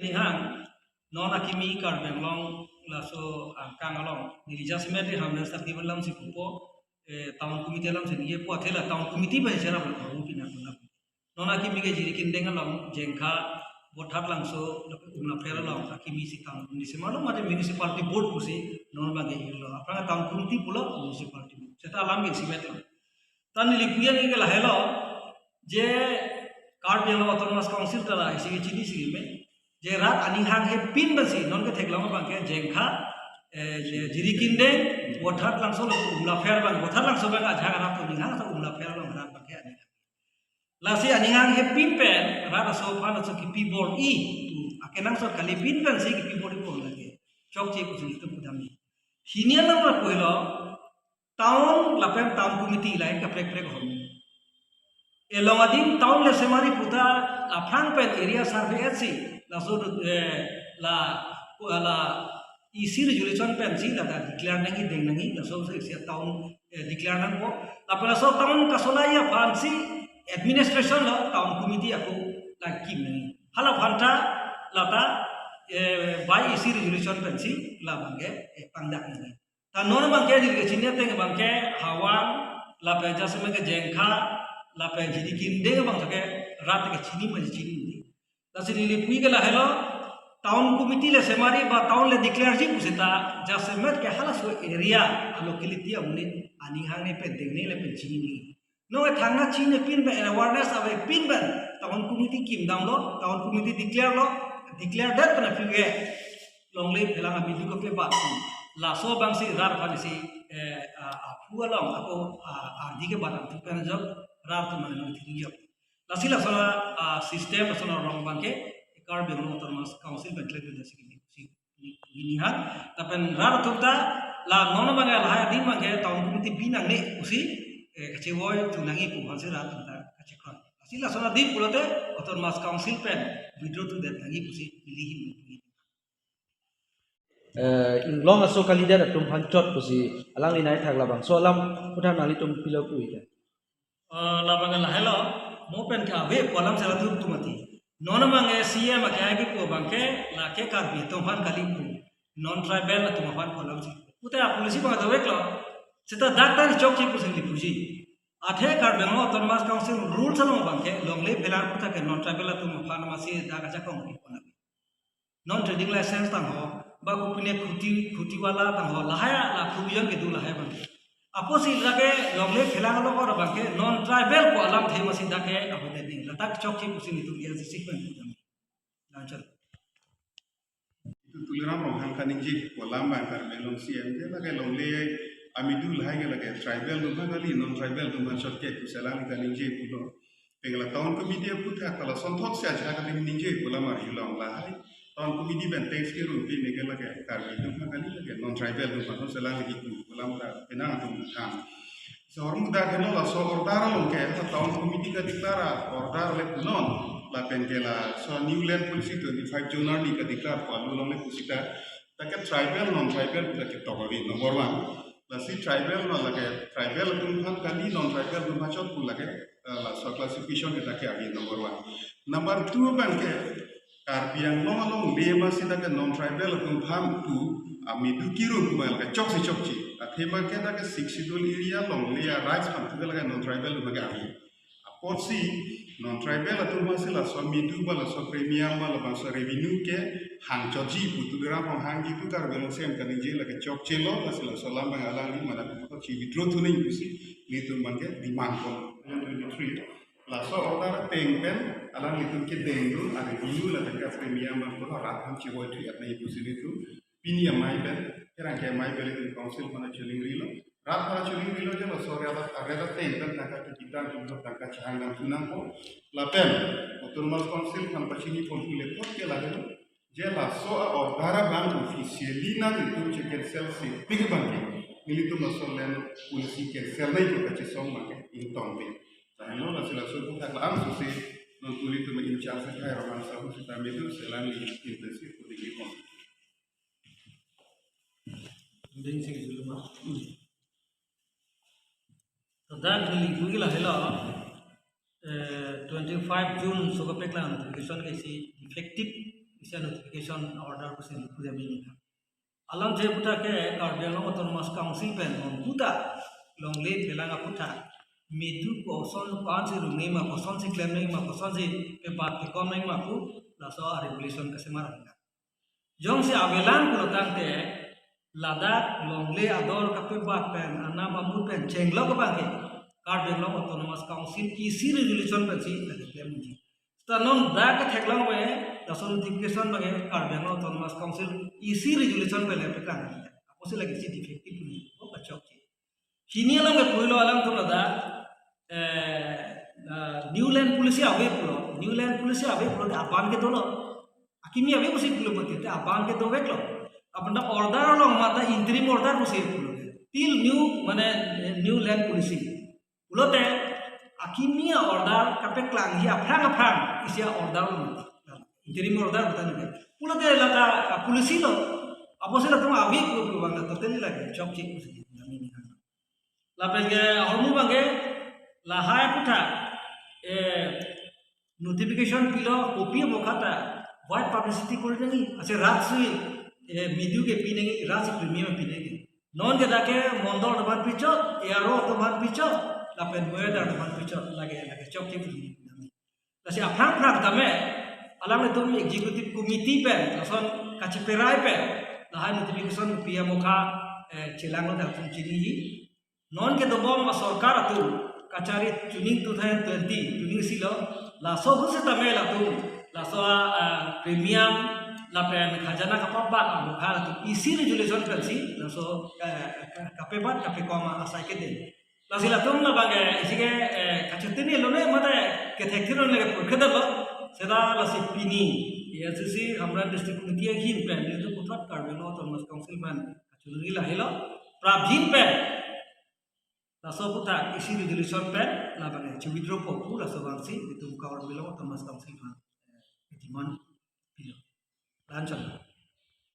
Ni hang non akimi kar benglong laso kang along ni jasmet di hamna sakti malam si kupo tahun komite lam se niye po athela tahun komite ba sera ba ko pina kuna non akimi ke jiri kindeng along jengkha bothak langso umna fera long akimi si tahun ni se malum ade municipality board pusi non ba ge lo apna tahun komite pulo municipality seta alam ge simet lam tan ni lipuya ni ke lahelo je card belo autonomous council tala isi chini si me je rat ani hang he pin basi non ke theklang bang ke jengkha jiri kinde bothak langso umla fer bang bothak langso bang aja rat to ni hang sa umla fer bang rat bang ke ani lasi ani hang he pin pen rat so phan so ki pi board I tu akenang so kali pin ban si ki pi board ko lage chok che ku tu pudami hinia number koilo town lapem town committee lai ka prek prek hom elongadin town le semari puta afang pen area survey etsi la so la isi resolution pen si la declare nangi deng nangi la so se town declare nang ko la pela so town ka solaya fansi administration la town committee aku la kim nangi hala phanta lata by isi resolution pen si la bangke pangdak nangi ta non bangke di chinya teng bangke hawang la pe jasme ke jengkha la pe jidi kinde bang ke rat ke chini ma chini ni la sini li pui ke la hello town committee le semari ba town le declare ji pusita jasme ke hala so area locality amni ani hang ne pe dengne le pe chini ni no thanga chini pin ba awareness ave pin ban town committee kim dang lo town committee declare that pana fiwe longle phelang ami du ko pe ba la so bang si rar phani si apu along ako adi ke batam tu pen job rar tu mana thiriyo la sila sala system sala rong bangke kar benglo autonomous council bentle de si ini han tapen rar tu ta la non bangga la di bangke tahun committee binang ne usi kecewoy tu nangi pu hanse rar tu ta kachekon sila sala di pulote autonomous council pen withdraw tu de nangi usi pilihin long aso kalida tum hancot pusi alang linai thak labang so alam puthan nali tum pilau pui ka labang la hello mo pen ka ve kolam sala tu tumati non mangi cm ka gi po bangke la ke kar bi tum han kali pu non tribal la tum han kolam si uta polisi bang da veklo seta daktar chok chi pusin li puji athe kar benglo autonomous council rules along bangke longle pelar puta ke non tribal la tum han ma si da ka chakong ki pona non trading license tang ho ba ko punya khuti wala tang ho lahaya la provision ke du lahaya bang apo si lage longle phelang lo or bang ke non tribal ko alam the masin da ke apo de ni latak chok chi pusin itu dia si sikpen jam lancar itu tuliran rong hang kaning ji ko lamba kar melong cm je lage longle amidu lahaya lage tribal do kali non tribal do man shot ke ku salang kaning ji pulo pengala town committee putha kala sonthok se aja kaning ninje ko lama yulang lahai tahun komedi benteng sekiru pi negara lagi karbi itu kan kali lagi non tribal tu pasal selang itu dalam penang tu kan seorang muda kena lah so order long ke tahun komedi ka diklara order le non la penkela so new land policy 25 January ka diklar palu long le kusita tak tribal non tribal tak tokori nomor 1 la si tribal no lagi tribal tu kan kali non tribal tu macam tu lagi la so classification kita ke agi nomor 1 number 2 ban ke karbiang long lema sida ke non tribal kum pham tu ami tu kiru kumal ke chokchi athema ke da ke siksidul area long lea rights pham tu la non tribal ma ga ami aposi non tribal tu ma sila so mi tu bala so premium bala ba so revenue ke hang choji putu dra pang hang ji tu kar belo sem kan je la ke chokche lo la sila so lamba alang ni mana ko chi withdraw tu nei pusi ni tu mangke demand ko 23 la so order tengpen alang itu ke dengdu ada dulu la dekat premium ko rat ham chi wo tu ya nei pusi itu pini mai ben kerang ke mai ben itu council mana chuling rilo rat mana chuling rilo je la so ada tengpen nak kita untuk tangka chang tunang ko la pen autonomous council kan pachini pon le to ke la je la so order bang officially na itu check selfie big bank militu masolen polisi ke selai ko kache song ma ke in tombe Ano la sila so kung kaklaan so si non tulit na in-chance sa kaya raman sa kung si Tamedo sila ni intensive ko di kong. Hindi sige dulu ma. Dan dili la hela 25 June so ka pekla notification ke si effective isi notification order kusin kuda mini alam je puta ke Karbi Anglong Autonomous Council pen on puta long le pelanga puta medu ko son pansi rungai ma ko son si claim nai ma ko son si pe bat pe kom nai ma ku la so regulation ka semar jong si abelan ko tang te Ladakh long le ador ka pe bat pen anna mamu pen chenglo ka bangke Karbi Anglong Autonomous Council isi resolution pen si la claim ni tanon da ka theklang we la so notification bage Karbi Anglong Autonomous Council isi resolution pen le pe kan apo se lagi si defective ni ko bachok ki kini alam ke puilo alam to da Newland policy abe pulo apan ke tolo akimi abe kusi pulo mati te apan ke to veklo apna order lo mata interim order kusi pulo till new land policy pulo te akimi order kape klang hi afrang isia order lo interim order bukan ni pulo te lata policy lo apo se to abe pulo bang to te lagi chok chik kusi nami ni lapenge hormu bange lahai puta notification pilo kopi mokata white publicity kori nangi ase ratsui media ke pinengi rats premium pinengi non ke dake mondor dapat pichot aro dapat pichot lapen moeda dapat pichot lage chok chik nami lasi apang tame alam itu executive committee pen lason kaciperai pen lahai notification pia moka cilang lo dalam cini non ke dobom ma sarkar atu kachari tuning 2020 tuning silo la so huse tame la tu la so premium la pen khajana kapaba mukha tu isi resolution pelsi la so kapebat kapekoma asai ke de la sila tum na bange isige kachetini lo ne mata ke thekiro le purkhada lo seda la sipini YCC हमरा district committee हिन पे तो पुथत Karbi Anglong Autonomous Council man kachulungi la hilo prabhin pe laso puta isi resolution pen la bang withdraw ko pura so bang si itu Karbi Anglong Autonomous Council man itiman pilo lancar